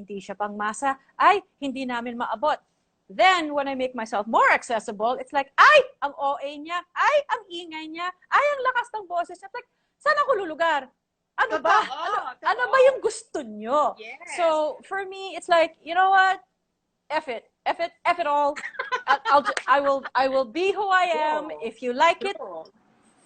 hindi siya pangmasa, ay, hindi namin maabot. Then, when I make myself more accessible, it's like, ay, ang OA niya, ay, ang ingay niya, ay, ang lakas ng boses niya. It's like, saan ako lulugar? Ano ba? Ano ba yung gusto nyo? Yes. So, for me, it's like, you know what? F it. F it all. I will be who I am. If you like it,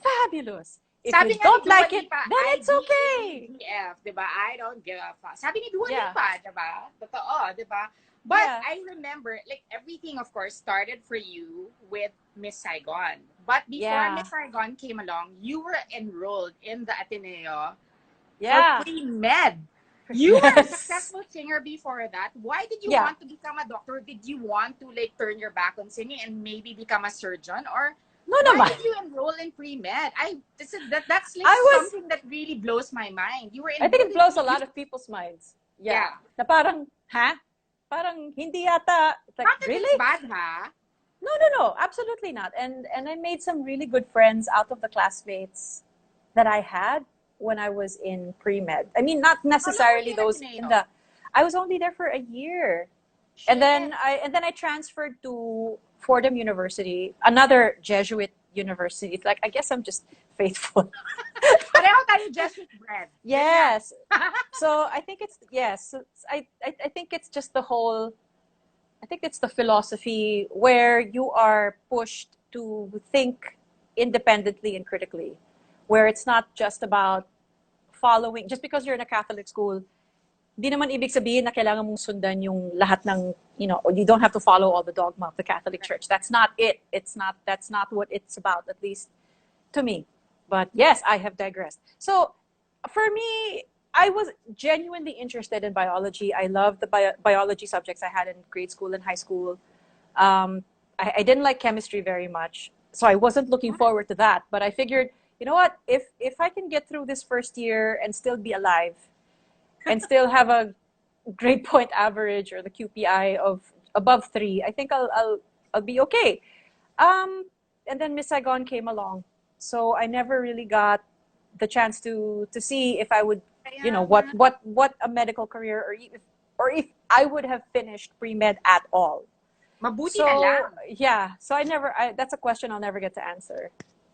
fabulous. If Sabi you don't like it, Lipa, then it's okay. IDF, diba? I don't give a fuck. Sabi ni Dua Yeah. Lipa, diba? Totoo, diba? But Yeah. I remember, like, everything, of course, started for you with Miss Saigon. But before Yeah. Miss Saigon came along, you were enrolled in the Ateneo Yeah. for pre-med. You were a Yes. successful singer before that. Why did you Yeah. want to become a doctor? Did you want to, like, turn your back on singing and maybe become a surgeon? Or No why naman. did you enroll in pre-med? That's like something that really blows my mind. You were I think it enrolled blows in a lot of people's minds. Yeah. Na parang, ha? Parang hindi yata. It's like, Not that really? it's bad, ha? No, absolutely not. And I made some really good friends out of the classmates that I had when I was in pre-med. I mean, not necessarily those in the. I was only there for a year, and then I transferred to Fordham University, another Jesuit university. It's like, I guess I'm just faithful. Pareho tayo Jesuit bread. Yes. So I think it's yes. I think it's just the whole. I think it's the philosophy where you are pushed to think independently and critically, where it's not just about following, just because you're in a Catholic school, di naman ibig sabihin na kailangan mong sundan yung lahat ng, you don't have to follow all the dogma of the Catholic Church. That's not it. That's not what it's about, at least to me. But yes, I have digressed. So for me, I was genuinely interested in biology. I loved the biology subjects I had in grade school and high school. I didn't like chemistry very much, so I wasn't looking forward to that. But I figured, you know what? If I can get through this first year and still be alive, and still have a grade point average or the QPI of above 3, I think I'll be okay. And then Miss Saigon came along, so I never really got the chance to see if I would, what a medical career, or if I would have finished pre-med at all. Mabuti na lang. Yeah, so that's a question I'll never get to answer.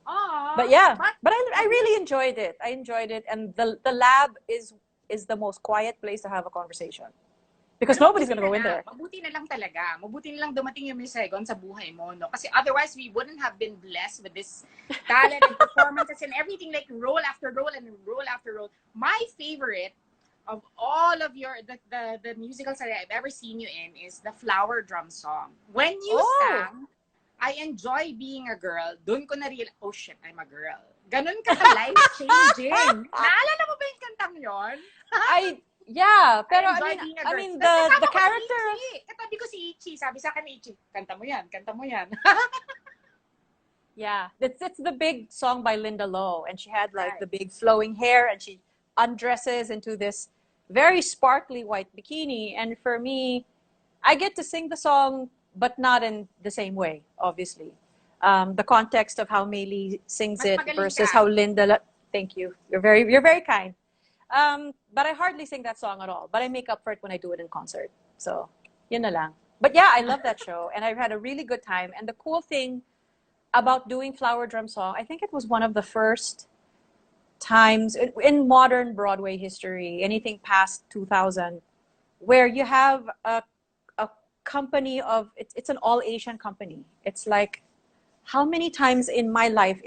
Aww, but I really enjoyed it. I enjoyed it, and the lab is the most quiet place to have a conversation. Because nobody's gonna go in there. Mabuti na lang talaga. Mabuti na lang dumating yung Miss Saigon sa buhay mo, no? Kasi otherwise, we wouldn't have been blessed with this talent and performances and everything, like roll after roll and roll after roll. My favorite of all of the musicals that I've ever seen you in is the Flower Drum song. When you sang, I enjoy being a girl. Doon ko na-realize, oh shit, I'm a girl. Ganun ka life-changing. Naalala mo ba yung kantang yon? Yeah, pero I mean the character. Katabi ko si Ichi, sabi sa akin ni Ichi, kanta mo yan. Yeah, it's the big song by Linda Lo, and she had like the big flowing hair, and she undresses into this very sparkly white bikini. And for me, I get to sing the song, but not in the same way, obviously. The context of how Maylee sings it versus how Linda. Thank you. You're very kind. But I hardly sing that song at all. But I make up for it when I do it in concert. So, yun na lang. But yeah, I love that show, and I've had a really good time. And the cool thing about doing Flower Drum Song, I think it was one of the first times in modern Broadway history, anything past 2000, where you have a company of, it's an all-Asian company. It's like, how many times in my life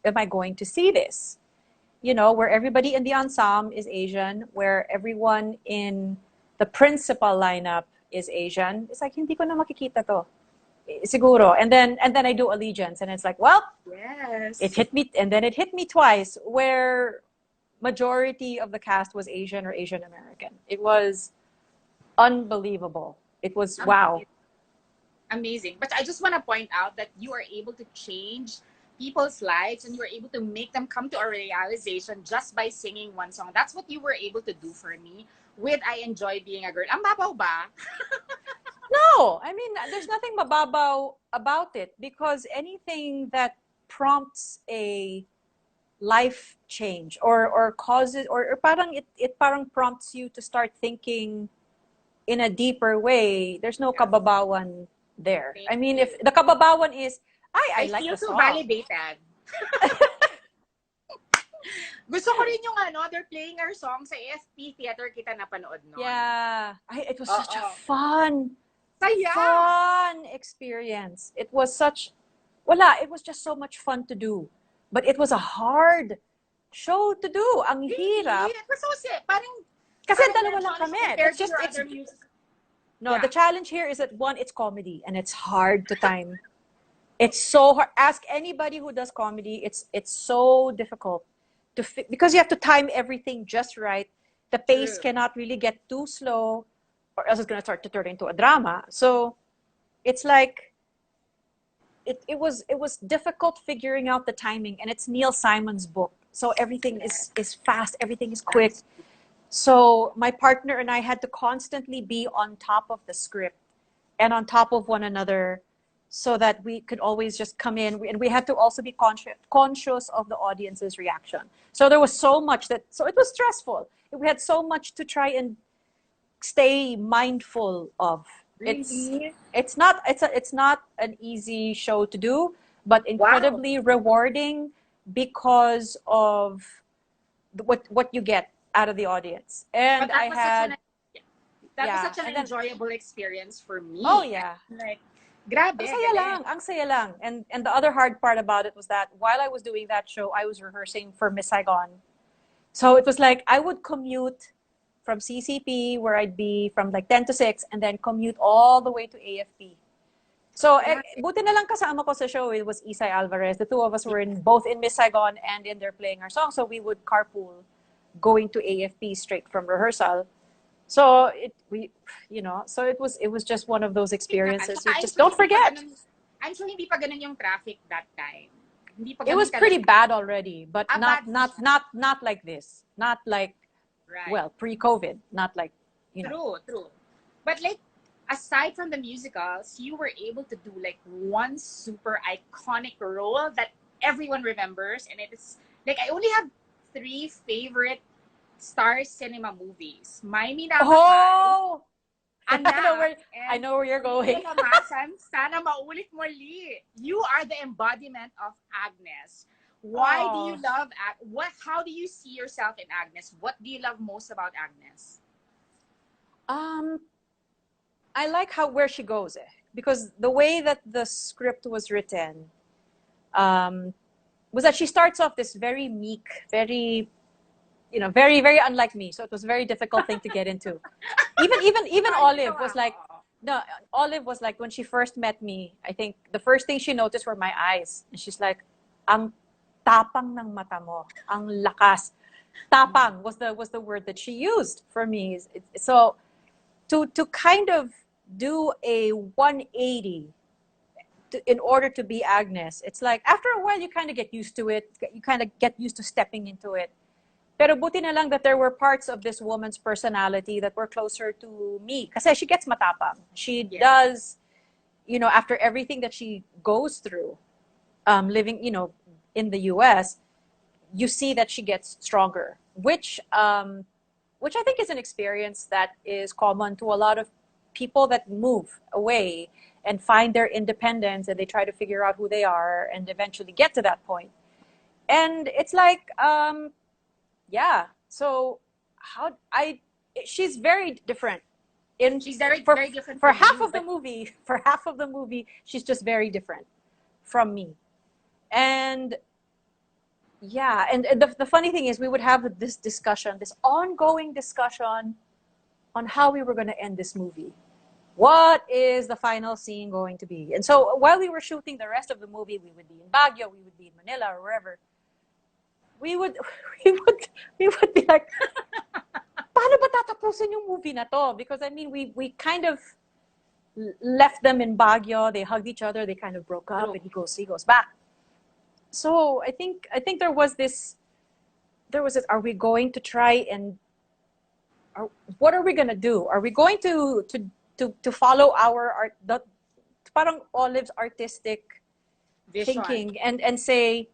am I going to see this? Where everybody in the ensemble is Asian, where everyone in the principal lineup is Asian. It's like, hindi ko na makikita to. Siguro. And then I do Allegiance, and it's like, well, yes. It hit me twice, where majority of the cast was Asian or Asian American. It was unbelievable. It was wow. Amazing. But I just want to point out that you are able to change people's lives, and you were able to make them come to a realization just by singing one song. That's what you were able to do for me with I Enjoy Being a Girl. Ang babaw ba? No, I mean, there's nothing mababaw about it, because anything that prompts a life change or causes, or parang it parang prompts you to start thinking in a deeper way, there's no Yeah. kababawan there. Thank I mean, you. if the kababawan is, I I like feel the so song. validated. Gusto ko rin yung ano, they're playing our song sa AFP Theater kita napanood nun. Yeah. It was such a Oo. Saya! fun experience. It was such, wala, it was just so much fun to do. But it was a hard show to do. Ang Really? hirap. It was so sick. Parang, Kasi parang dalawa very lang challenging kami. compared to your other music. No, the Yeah. challenge here is that one, it's comedy and it's hard to time. It's so hard. Ask anybody who does comedy. It's so difficult because you have to time everything just right. The pace True. cannot really get too slow, or else it's gonna start to turn into a drama. So it's like it was difficult figuring out the timing, and it's Neil Simon's book, so everything is fast, everything is quick. So my partner and I had to constantly be on top of the script and on top of one another so that we could always just come in, and we had to also be conscious of the audience's reaction. So there was so much so it was stressful. We had so much to try and stay mindful of. Really? It's not an easy show to do, but Wow. incredibly rewarding because of what you get out of the audience. But And that I was such had, an that was yeah, such an and then, enjoyable experience for oh me. yeah, Like, grabe, galing. ang saya lang. And the other hard part about it was that while I was doing that show, I was rehearsing for Miss Saigon. So it was like I would commute from CCP, where I'd be from like 10 to 6, and then commute all the way to AFP. So, Grabe. buti na lang kasama ko sa show, it was Isay Alvarez. The two of us were both in Miss Saigon and in there playing our song. So we would carpool going to AFP straight from rehearsal. So so it was just one of those Naman. experiences Tsaka you I'm just sure don't hindi pa forget. ganun, I'm sure hindi pa ganun yung traffic that time. Hindi pa It ganun was pretty kalala. bad already, but Bad not like this. Not like, Right. well, pre-COVID, not like, True. But like, aside from the musicals, you were able to do like one super iconic role that everyone remembers, and it is like I only have three favorite Star Cinema movies: My Minamahal, Oh, Anak, I and know where you're going. Kalamasan, Sana Maulit Muli. You are the embodiment of Agnes. Why do you Oh, love how do you see yourself in Agnes? What do you love most about Agnes? um, I like where she goes, because the way that the script was written, um, was that she starts off this very meek, very, very, very unlike me. So it was a very difficult thing to get into. Even Olive was like, no, Olive was like, when she first met me, I think the first thing she noticed were my eyes, and she's like, "Ang tapang ng mata mo, ang lakas." Tapang was the word that she used for me. So to kind of do a 180 in order to be Agnes, it's like after a while you kind of get used to it. You kind of get used to stepping into it. Pero buti na lang that there were parts of this woman's personality that were closer to me. Kasi she gets matapang. She does, after everything that she goes through, living, in the US, you see that she gets stronger, which I think is an experience that is common to a lot of people that move away and find their independence, and they try to figure out who they are and eventually get to that point. And it's like, yeah. So she's very different. She's very For very different for from half you, of the but movie, for half of the movie, she's just very different from me. And yeah, and the funny thing is, we would have this ongoing discussion on how we were going to end this movie. What is the final scene going to be? And so while we were shooting the rest of the movie, we would be in Baguio, we would be in Manila, or wherever. We would we would we would be like, paano ba tatapusin yung movie na to? Because I mean, we kind of left them in Baguio. They hugged each other. They kind of broke up, and he goes back. So I think there was this. Are we going to try and what are we gonna do? Are we going to follow our art, parang Olive's artistic vision. thinking, and say,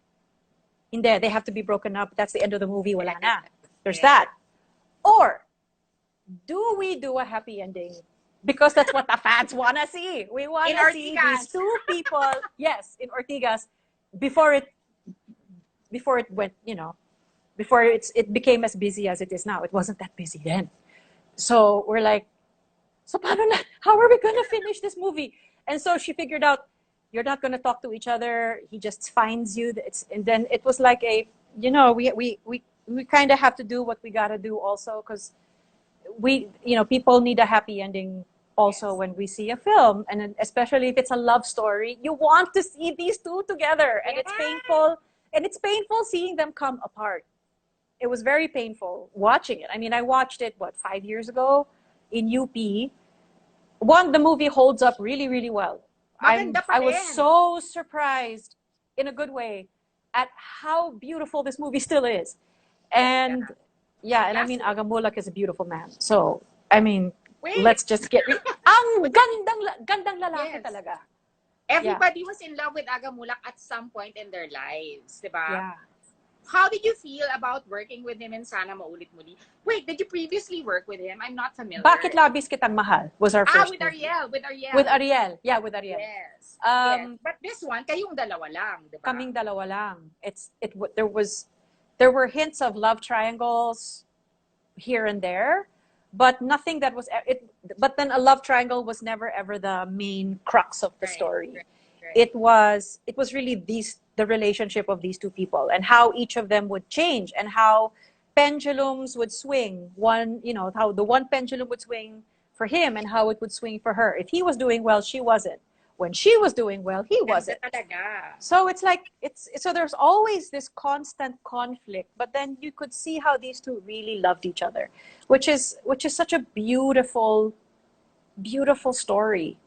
hindi, they have to be broken up. That's the end of the movie. Wala na. There's that. Or do we do a happy ending? Because that's what the fans want to see. We want In to see these Ortigas. two people, yes, in Ortigas, before it went, before it became as busy as it is now. It wasn't that busy then. So we're like, so paano na? How are we gonna finish this movie? And so she figured out, you're not gonna talk to each other. He just finds you. And then it was like we kind of have to do what we gotta do also, because people need a happy ending also Yes. when we see a film, and then especially if it's a love story, you want to see these two together, and it's Yeah. painful, seeing them come apart. It was very painful watching it. I mean, I watched it 5 years ago in UP. The movie holds up really, really well. Maganda pa I was rin. so surprised in a good way at how beautiful this movie still is. And Talaga. yeah, and I mean, Classic. Agamulak is a beautiful man. So, I mean, Wait. let's just get ang gandang lalaki Yes. talaga. Everybody was in love with Agamulak at some point in their lives, diba? Yeah. How did you feel about working with him in Sana Maulit Muli? Wait, did you previously work with him? I'm not familiar. Bakit Labis Kitang Mahal was our first with movie. Ariel. With Ariel. With Ariel. Yeah, with Ariel. Yes. Yes. But this one, kayong dalawa lang, diba? Kaming dalawa lang. There were hints of love triangles here and there, but nothing that was it. But then a love triangle was never ever the main crux of the story. Right. It was really the relationship of these two people, and how each of them would change, and how pendulums would swing. How the one pendulum would swing for him, and how it would swing for her. If he was doing well, she wasn't. When she was doing well, he wasn't. Talaga. So so there's always this constant conflict, but then you could see how these two really loved each other, which is such a beautiful story.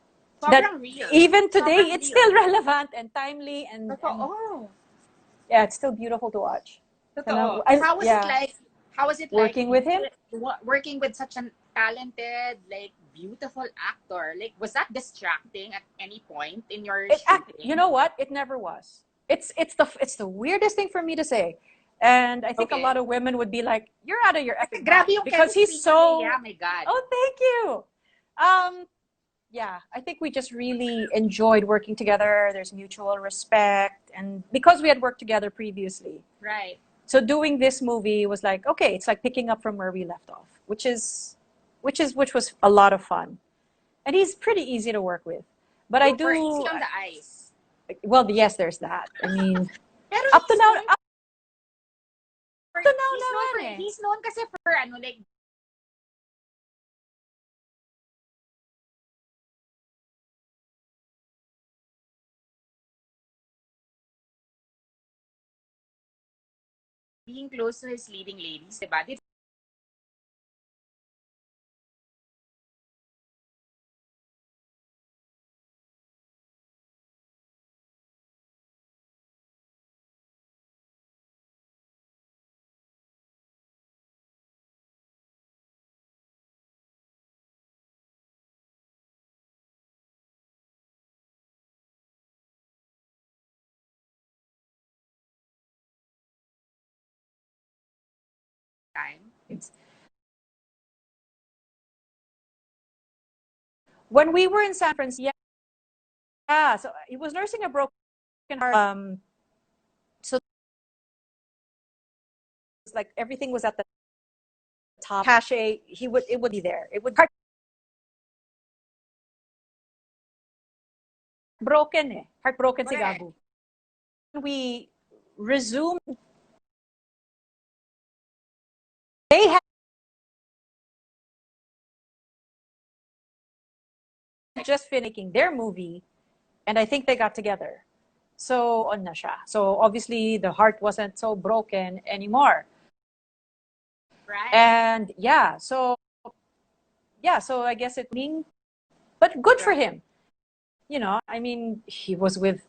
That real. even today Sobrang it's real. still relevant and timely, and yeah, it's still beautiful to watch. Totoo. How was it like working with him? Working with such an talented, beautiful actor? Was that distracting at any point in your shooting? You know what? It never was. It's the weirdest thing for me to say. And I think a lot of women would be like, "You're out of your effing mind," because he's so. Yeah, my God. Oh, thank you. Yeah, I think we just really enjoyed working together. There's mutual respect, and because we had worked together previously, right? So doing this movie was like, okay, it's like picking up from where we left off, which was a lot of fun, and he's pretty easy to work with. But I do easy on the ice. Well, yes, there's that. I mean, Pero up to now, he's known kasi for being close to his leading ladies, diba? Time. when we were in San Francisco, yeah, so he was nursing a broken heart. So it's like everything was at the top. Cachet, it would be there. It would heartbroken si Gabu. We resumed. They had just finished making their movie, and I think they got together. So on na siya. So obviously the heart wasn't so broken anymore. Right. And so I guess but good for him. I mean, he was with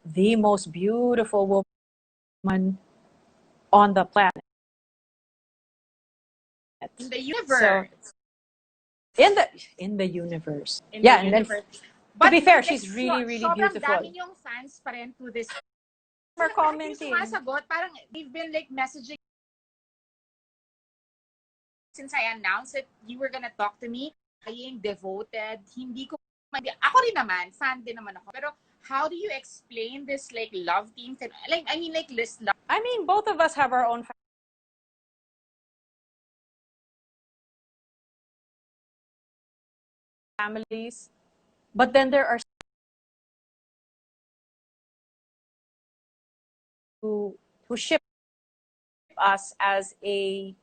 the most beautiful woman on the planet. In the universe. So, in the universe. In the universe. But to be fair, she's really, really beautiful. Sobrang dami yung fans pa rin to this. For commenting. Sumasagot, parang they've been messaging since I announced that you were gonna talk to me, being devoted, hindi ko, ako rin naman, fan din naman ako. Pero how do you explain this like love team? Like, I mean, like this love. I mean, both of us have our own families, but then there are who ship us as a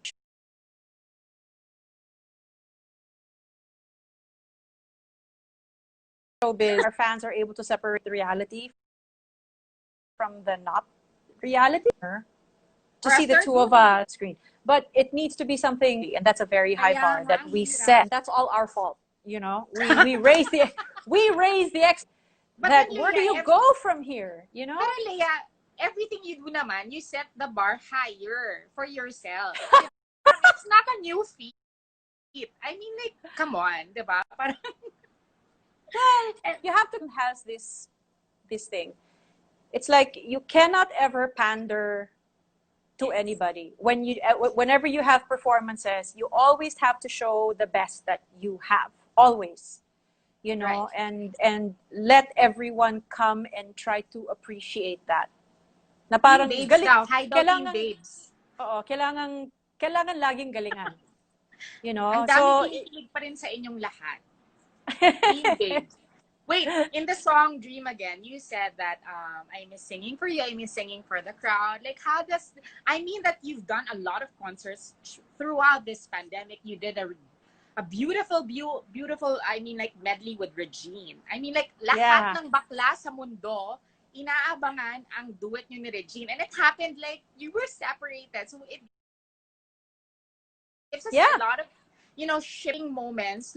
showbiz. Our fans are able to separate the reality from the not reality to see the two of us screen. But it needs to be something, and that's a very high bar that we set. That's all our fault, you know. We raise the But that then, where do you go from here, you know? Pero Leia, everything you do naman, you set the bar higher for yourself. It's not a new feat. I mean, like, come on, diba? Parang, well, you have to has this thing. It's like you cannot ever pander to anybody. Whenever you have performances, you always have to show the best that you have. Always. You know, right. and let everyone come and try to appreciate that. Na parang Team babes galing, daw. Hi daw, team kailangan, babes. oo, kailangan laging galingan. You know, Ang dami so kinikilig pa rin sa inyong lahat. Team babes. Wait, in the song Dream Again, you said that I miss singing for you, I miss singing for the crowd. Like, how does, I mean that you've done a lot of concerts throughout this pandemic. You did a beautiful, beautiful, I mean, like, medley with Regine. I mean, like, lahat ng bakla sa mundo, inaabangan ang duet nyo ni Regine. And it happened, like, you were separated. So it gives us a lot of, you know, shipping moments.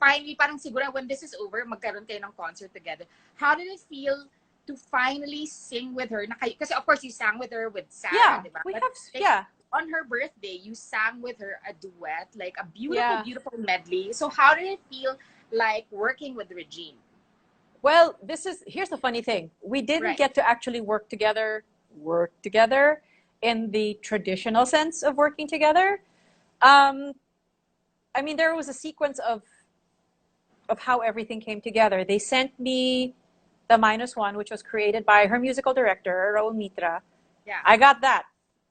Finally, parang siguro when this is over, magkaroon kayo ng concert together. How did it feel to finally sing with her? Because of course, you sang with her with Sarah, diba? We but, have, like, on her birthday, you sang with her a duet, like a beautiful, beautiful medley. So how did it feel like working with Regine? Well, here's the funny thing. We didn't get to actually work together in the traditional sense of working together. I mean, there was a sequence of how everything came together. They sent me the -1, which was created by her musical director, Raul Mitra. Yeah. I got that.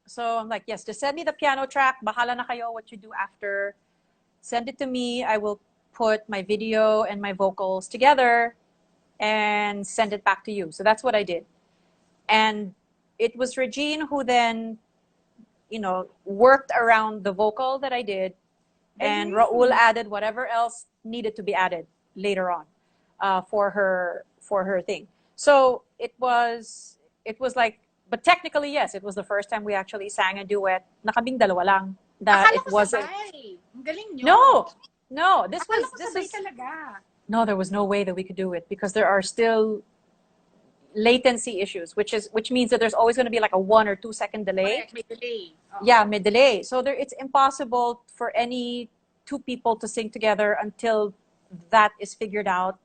So I'm like, yes, just send me the piano track. Bahala na kayo what you do after. Send it to me. I will put my video and my vocals together and send it back to you. So that's what I did. And it was Regine who then, you know, worked around the vocal that I did, and Raul added whatever else needed to be added later on for her thing. So it was like, but technically, yes, it was the first time we actually sang a duet na kaming dalawa lang. That it wasn't. Ang galing nyo. No, this was talaga. No, there was no way that we could do it because there are still latency issues, which means that there's always going to be like a 1 or 2 second delay. May delay. Yeah, may delay. So it's impossible for any two people to sing together until that is figured out,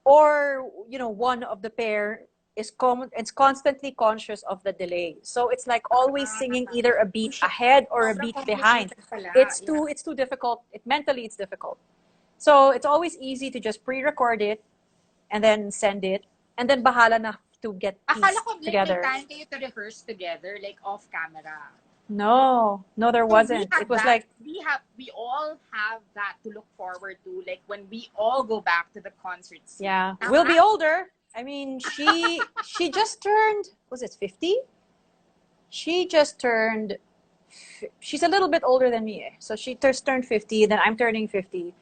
or you know, one of the pair is it's constantly conscious of the delay. So it's like always singing either a beat ahead or a beat behind. It's too difficult. Mentally it's difficult. So it's always easy to just pre-record it and then send it, and then bahala na to get pieced together. Akala ko, like, may time kayo to rehearse together, like off camera. No, there wasn't. It was like we all have that to look forward to, like when we all go back to the concert scene. Yeah, we'll be older. I mean, she just turned, was it 50? She just turned. She's a little bit older than me, so she just turned 50. Then I'm turning 50.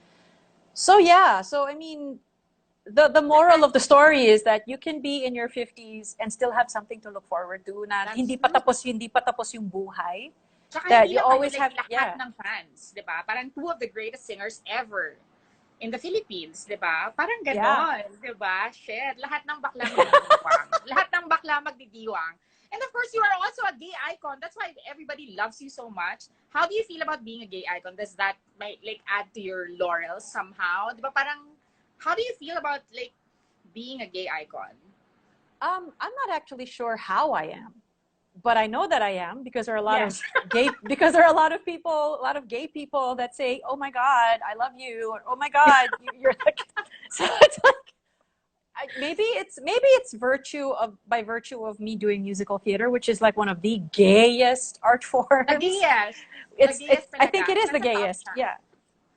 So yeah, so I mean, the moral of the story is that you can be in your 50s and still have something to look forward to. Na hindi pa tapos yung buhay. Tsaka that you always have lahat ng fans, 'di ba? Parang two of the greatest singers ever in the Philippines, 'di ba? Parang ganon, 'di ba? Shit, lahat ng bakla magdidiwang. Lahat ng bakla magdidiwang. And of course, you are also a gay icon. That's why everybody loves you so much. How do you feel about being a gay icon? Does that like add to your laurels somehow? 'Di ba parang how do you feel about like being a gay icon? I'm not actually sure how I am, but I know that I am because there are a lot Yes. of because there are a lot of gay people that say, "Oh my God, I love you," or "Oh my God, you're like." So it's like maybe it's by virtue of me doing musical theater, which is like one of the gayest art The forms. gayest. The It's gayest I think it talaga. is the That's a top gayest. chance. Yeah.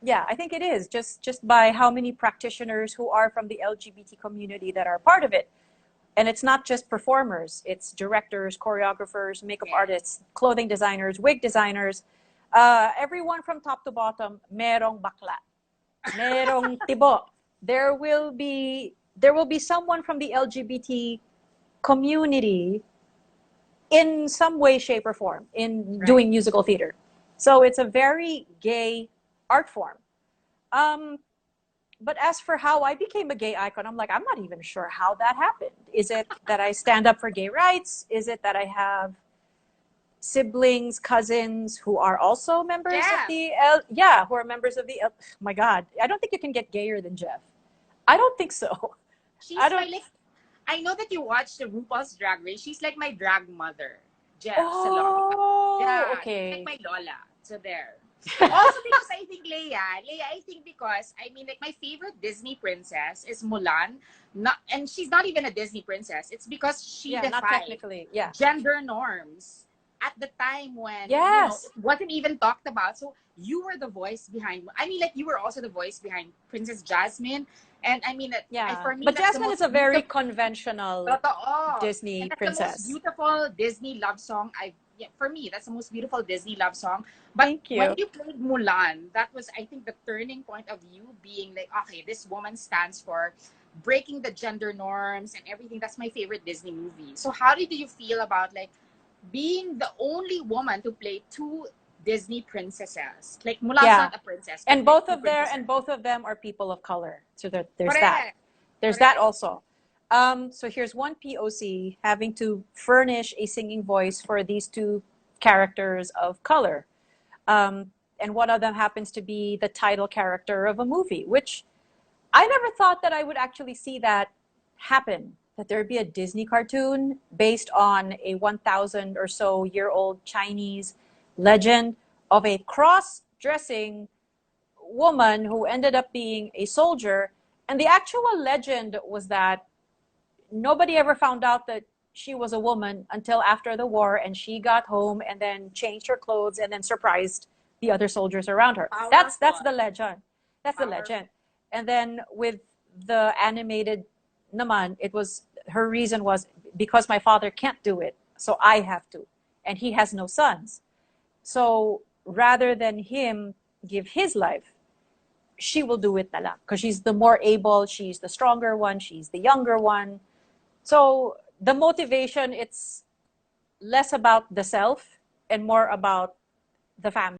Yeah, I think it is just by how many practitioners who are from the LGBT community that are part of it. And it's not just performers, it's directors, choreographers, makeup Yes. artists, clothing designers, wig designers, everyone from top to bottom, merong bakla, merong tibo. There will be someone from the LGBT community in some way, shape, or form in Right. doing musical theater. So it's a very gay art form. Um, but as for how I became a gay icon, I'm like, I'm not even sure how that happened. Is it that I stand up for gay rights? Is it that I have siblings, cousins who are also members of Jeff. who are members of the my God, I don't think you can get gayer than Jeff. I don't think so. I She's my don't. like I know that you watched the RuPaul's Drag Race. She's like my drag mother. Jeff Salonga. Oh, Yeah, she's like okay. my lola. So there. Also because I think Leia, I think because I mean like my favorite Disney princess is Mulan. Not and she's not even a Disney princess. It's because she Yeah, not defied technically. Yeah. gender norms at the time when, Yes. it wasn't even talked about. So you were the voice behind I mean like you were also the voice behind Princess Jasmine. And I mean that Yeah. for me But that's the Jasmine is most a very beautiful. conventional Totoo. And Disney that's the most princess. beautiful Disney love song yeah, for me, that's the most beautiful Disney love song. But Thank when you. you played Mulan, that was, I think, the turning point of you being like, okay, this woman stands for breaking the gender norms and everything. That's my favorite Disney movie. So how did you feel about like being the only woman to play two Disney princesses? Like Mulan's Yeah. not a princess, but And like both two of their princesses. and both of them are people of color. So there's that. Correct. There's that Correct. also. So here's one POC having to furnish a singing voice for these two characters of color. And one of them happens to be the title character of a movie, which I never thought that I would actually see that happen. That there'd be a Disney cartoon based on a 1,000 or so year old Chinese legend of a cross dressing woman who ended up being a soldier. And the actual legend was that nobody ever found out that she was a woman until after the war, and she got home and then changed her clothes and then surprised the other soldiers around her. That's Powerful. the legend. That's the Powerful. legend. And then with the animated naman, it was her reason was because my father can't do it, so I have to, and he has no sons. So rather than him give his life, she will do it na lang because she's the more able, she's the stronger one, she's the younger one. So the motivation, it's less about the self and more about the family.